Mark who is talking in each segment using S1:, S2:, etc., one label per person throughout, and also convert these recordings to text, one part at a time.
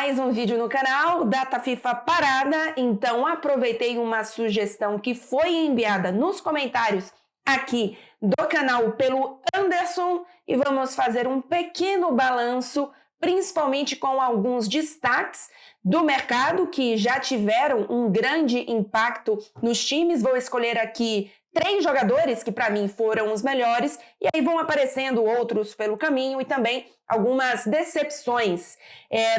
S1: mais um vídeo no canal, Data FIFA parada, então aproveitei uma sugestão que foi enviada nos comentários aqui do canal pelo Anderson e vamos fazer um pequeno balanço, principalmente com alguns destaques do mercado que já tiveram um grande impacto nos times. Vou escolher aqui 3 jogadores que para mim foram os melhores e aí vão aparecendo outros pelo caminho e também algumas decepções.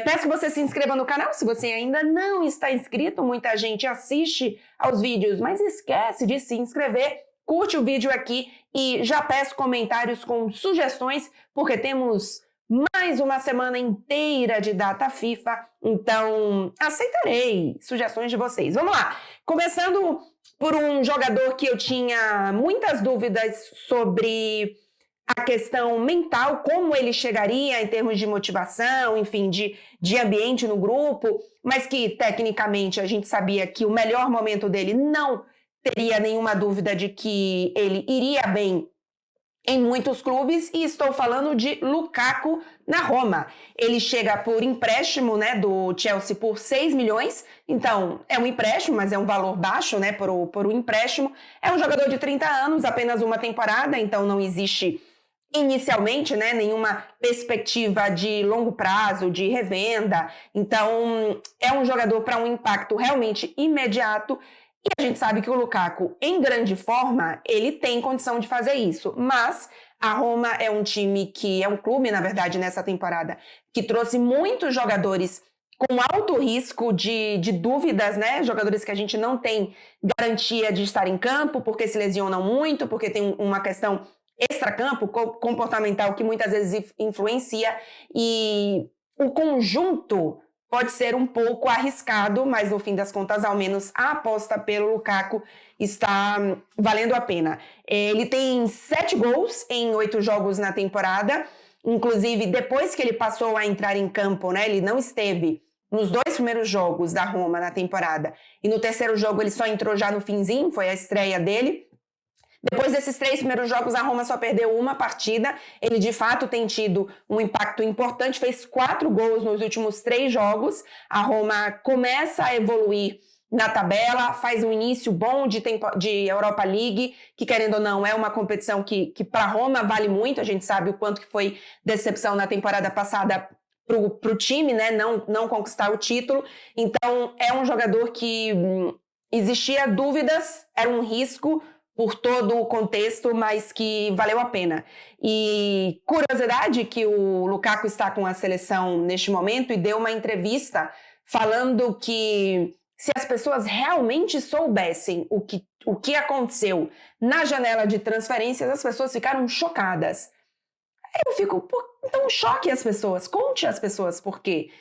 S1: Peço que você se inscreva no canal se você ainda não está inscrito. Muita gente assiste aos vídeos, mas esquece de se inscrever. Curte o vídeo aqui e já peço comentários com sugestões, porque temos mais uma semana inteira de data FIFA, então aceitarei sugestões de vocês. Vamos lá, começando por um jogador que eu tinha muitas dúvidas sobre a questão mental, como ele chegaria em termos de motivação, enfim, de ambiente no grupo, mas que tecnicamente a gente sabia que o melhor momento dele não teria nenhuma dúvida de que ele iria bem em muitos clubes, e estou falando de Lukaku na Roma. Ele chega por empréstimo, né, do Chelsea por 6 milhões, então é um empréstimo, mas é um valor baixo, né, por um empréstimo. É um jogador de 30 anos, apenas uma temporada, então não existe inicialmente, né, nenhuma perspectiva de longo prazo, de revenda. Então é um jogador para um impacto realmente imediato. E a gente sabe que o Lukaku, em grande forma, ele tem condição de fazer isso. Mas a Roma é um time que é um clube, na verdade, nessa temporada, que trouxe muitos jogadores com alto risco de dúvidas, né? Jogadores que a gente não tem garantia de estar em campo, porque se lesionam muito, porque tem uma questão extracampo, comportamental, que muitas vezes influencia. E o conjunto pode ser um pouco arriscado, mas no fim das contas, ao menos a aposta pelo Lukaku está valendo a pena. Ele tem 7 gols em 8 jogos na temporada, inclusive depois que ele passou a entrar em campo, né? Ele não esteve nos 2 primeiros jogos da Roma na temporada, e no terceiro jogo ele só entrou já no finzinho, foi a estreia dele. Depois desses 3 primeiros jogos, a Roma só perdeu uma partida. Ele, de fato, tem tido um impacto importante. Fez 4 gols nos últimos 3 jogos. A Roma começa a evoluir na tabela, faz um início bom de Europa League, que, querendo ou não, é uma competição que para a Roma vale muito. A gente sabe o quanto que foi decepção na temporada passada para o time, né? Não conquistar o título. Então, é um jogador que existia dúvidas, era um risco por todo o contexto, mas que valeu a pena. E curiosidade que o Lukaku está com a seleção neste momento e deu uma entrevista falando que se as pessoas realmente soubessem o que aconteceu na janela de transferências, as pessoas ficaram chocadas. Aí eu fico, então choque as pessoas, conte às pessoas por que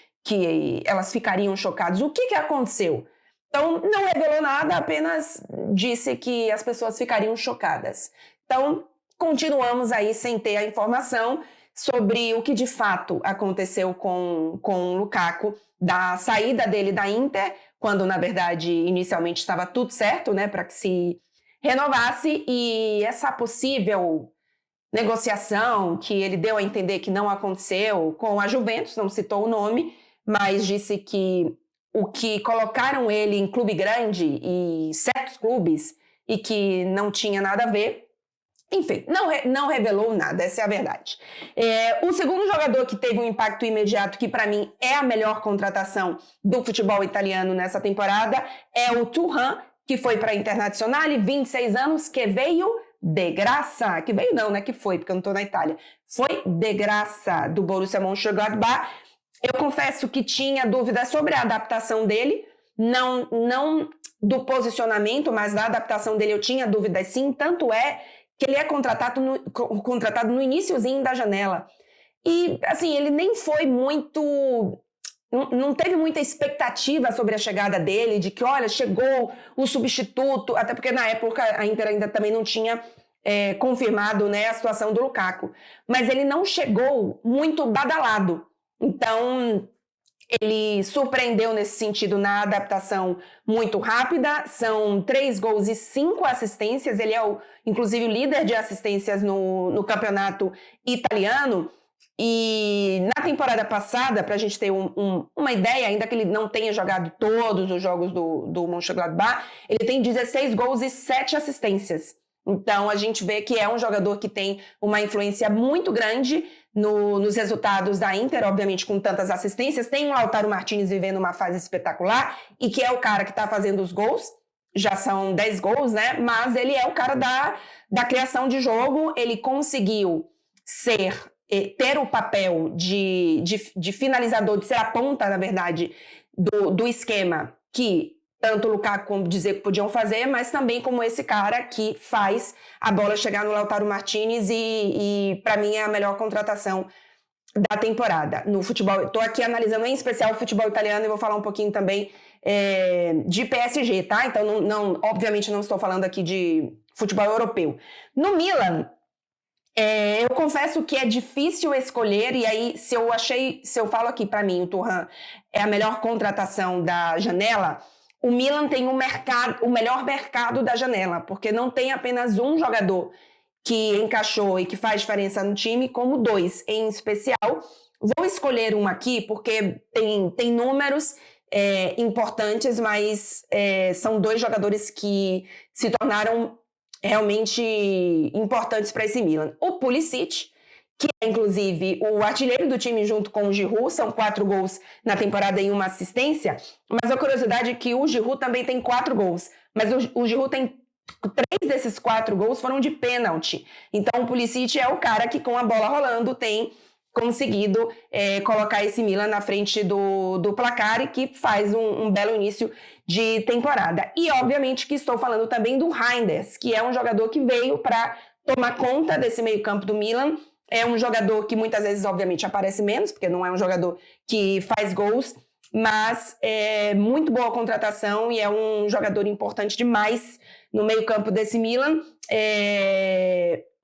S1: elas ficariam chocadas, o que aconteceu. Então, não revelou nada, apenas disse que as pessoas ficariam chocadas. Então, continuamos aí sem ter a informação sobre o que de fato aconteceu com o Lukaku, da saída dele da Inter, quando, na verdade, inicialmente estava tudo certo, né, para que se renovasse, e essa possível negociação que ele deu a entender que não aconteceu com a Juventus, não citou o nome, mas disse que o que colocaram ele em clube grande e certos clubes e que não tinha nada a ver. Enfim, não revelou nada, essa é a verdade. O segundo jogador que teve um impacto imediato, que para mim é a melhor contratação do futebol italiano nessa temporada, é o Thuram, que foi para a Internazionale, 26 anos, que veio de graça. Que veio não, né? Que foi, porque eu não estou na Itália. Foi de graça do Borussia Mönchengladbach. Eu confesso que tinha dúvidas sobre a adaptação dele, não do posicionamento, mas da adaptação dele eu tinha dúvidas sim, tanto é que ele é contratado no iniciozinho da janela. E, assim, ele nem foi muito... Não teve muita expectativa sobre a chegada dele, de que, olha, chegou o substituto, até porque na época a Inter ainda também não tinha confirmado, né, a situação do Lukaku. Mas ele não chegou muito badalado. Então, ele surpreendeu nesse sentido na adaptação muito rápida. São 3 gols e 5 assistências. Ele é, inclusive, o líder de assistências no campeonato italiano. E na temporada passada, para a gente ter uma ideia, ainda que ele não tenha jogado todos os jogos do Mönchengladbach, ele tem 16 gols e 7 assistências. Então a gente vê que é um jogador que tem uma influência muito grande nos resultados da Inter, obviamente com tantas assistências. Tem o Lautaro Martinez vivendo uma fase espetacular e que é o cara que está fazendo os gols. Já são 10 gols, né? Mas ele é o cara da criação de jogo. Ele conseguiu ter o papel de finalizador, de ser a ponta, na verdade, do esquema que tanto o Lukaku como dizer que podiam fazer, mas também como esse cara que faz a bola chegar no Lautaro Martinez e para mim é a melhor contratação da temporada no futebol. Estou aqui analisando em especial o futebol italiano e vou falar um pouquinho também de PSG, tá? Então, obviamente não estou falando aqui de futebol europeu. No Milan, eu confesso que é difícil escolher, e aí se eu falo aqui para mim o Thuram é a melhor contratação da janela, o Milan tem o melhor mercado da janela, porque não tem apenas um jogador que encaixou e que faz diferença no time, como 2 em especial. Vou escolher um aqui porque tem números importantes, mas são 2 jogadores que se tornaram realmente importantes para esse Milan. O Pulisic, que é inclusive o artilheiro do time junto com o Giroud, são 4 gols na temporada e 1 assistência, mas a curiosidade é que o Giroud também tem 4 gols, mas o Giroud tem 3 desses 4 gols foram de pênalti. Então o Pulisic é o cara que com a bola rolando tem conseguido colocar esse Milan na frente do placar e que faz um belo início de temporada. E obviamente que estou falando também do Reinders, que é um jogador que veio para tomar conta desse meio campo do Milan. É um jogador que muitas vezes obviamente aparece menos, porque não é um jogador que faz gols, mas é muito boa a contratação e é um jogador importante demais no meio campo desse Milan.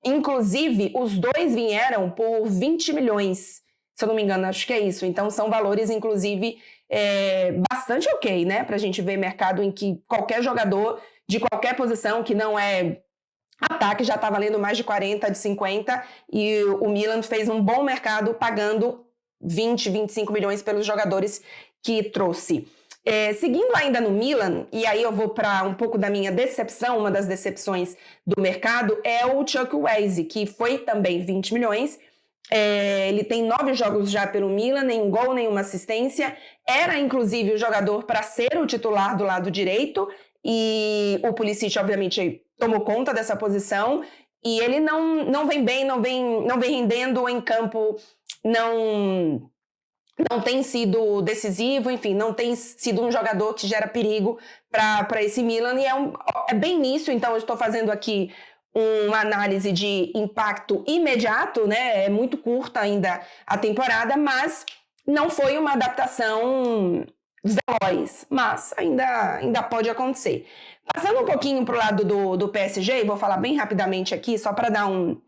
S1: Inclusive, os 2 vieram por 20 milhões, se eu não me engano, acho que é isso. Então, são valores, inclusive, bastante ok, né? Pra gente ver mercado em que qualquer jogador de qualquer posição, que não é ataque, já tá valendo mais de 40, de 50, e o Milan fez um bom mercado pagando 20, 25 milhões pelos jogadores que trouxe. Seguindo ainda no Milan, e aí eu vou para um pouco da minha decepção, uma das decepções do mercado, é o Chukwueze, que foi também 20 milhões. Ele tem 9 jogos já pelo Milan, nenhum gol, nenhuma assistência. Era, inclusive, o jogador para ser o titular do lado direito, e o Pulisic, obviamente, tomou conta dessa posição, e ele não vem bem, não vem rendendo em campo, não tem sido decisivo, enfim, não tem sido um jogador que gera perigo para esse Milan, e é bem nisso. Então eu estou fazendo aqui uma análise de impacto imediato, né? É muito curta ainda a temporada, mas não foi uma adaptação veloz, mas ainda pode acontecer. Passando um pouquinho para o lado do PSG, vou falar bem rapidamente aqui, só para dar um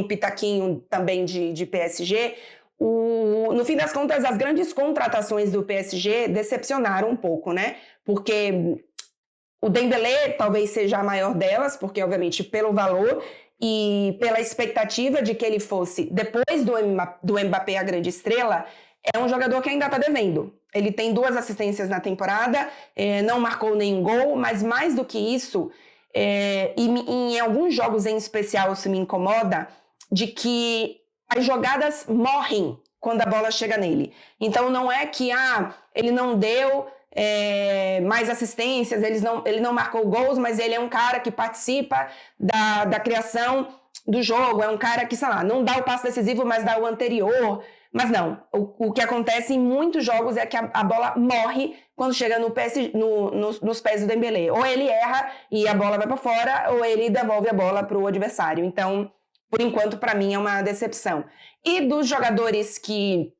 S1: pitaquinho também de PSG. No fim das contas, as grandes contratações do PSG decepcionaram um pouco, né? Porque o Dembélé talvez seja a maior delas, porque obviamente pelo valor e pela expectativa de que ele fosse, depois do Mbappé a grande estrela, é um jogador que ainda está devendo. Ele tem 2 assistências na temporada, não marcou nenhum gol, mas mais do que isso, em alguns jogos em especial isso me incomoda, de que as jogadas morrem quando a bola chega nele. Então não é que ele não deu mais assistências, ele não marcou gols, mas ele é um cara que participa da criação do jogo, é um cara que, sei lá, não dá o passe decisivo, mas dá o anterior. Mas não, o que acontece em muitos jogos é que a bola morre quando chega nos pés do Dembélé. Ou ele erra e a bola vai para fora, ou ele devolve a bola para o adversário. Então, por enquanto, para mim, é uma decepção. E dos jogadores que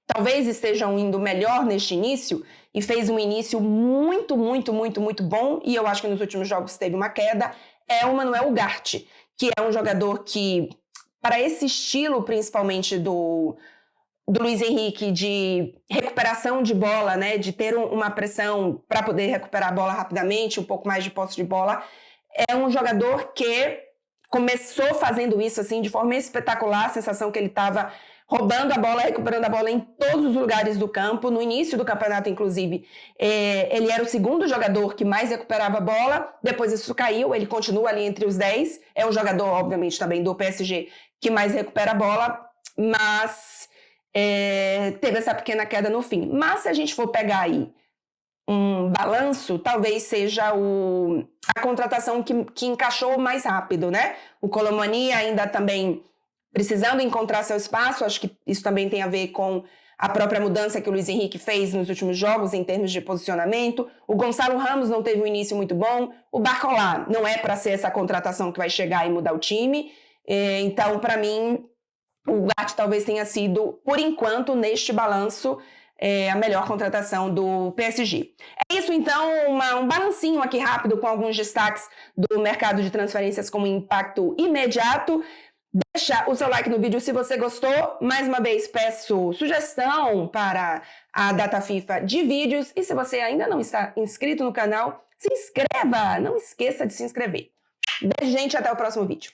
S1: talvez estejam indo melhor neste início, e fez um início muito, muito, muito, muito bom, e eu acho que nos últimos jogos teve uma queda, é o Manuel Ugarte, que é um jogador que, para esse estilo, principalmente do Luiz Henrique, de recuperação de bola, né, de ter uma pressão para poder recuperar a bola rapidamente, um pouco mais de posse de bola, é um jogador que começou fazendo isso assim de forma espetacular, a sensação que ele estava roubando a bola, recuperando a bola em todos os lugares do campo. No início do campeonato, inclusive, ele era o segundo jogador que mais recuperava a bola. Depois isso caiu, ele continua ali entre os 10. É um jogador, obviamente, também do PSG que mais recupera a bola, mas teve essa pequena queda no fim. Mas se a gente for pegar aí um balanço, talvez seja a contratação que encaixou mais rápido, né? O Colomani ainda também precisando encontrar seu espaço, acho que isso também tem a ver com a própria mudança que o Luiz Henrique fez nos últimos jogos em termos de posicionamento. O Gonçalo Ramos não teve um início muito bom. O Barcola não é para ser essa contratação que vai chegar e mudar o time. Então, para mim, o Ugarte talvez tenha sido, por enquanto, neste balanço, a melhor contratação do PSG. É isso, então, um balancinho aqui rápido com alguns destaques do mercado de transferências com impacto imediato. Deixa o seu like no vídeo se você gostou. Mais uma vez, peço sugestão para a data FIFA de vídeos. E se você ainda não está inscrito no canal, se inscreva! Não esqueça de se inscrever. Beijo, gente, até o próximo vídeo.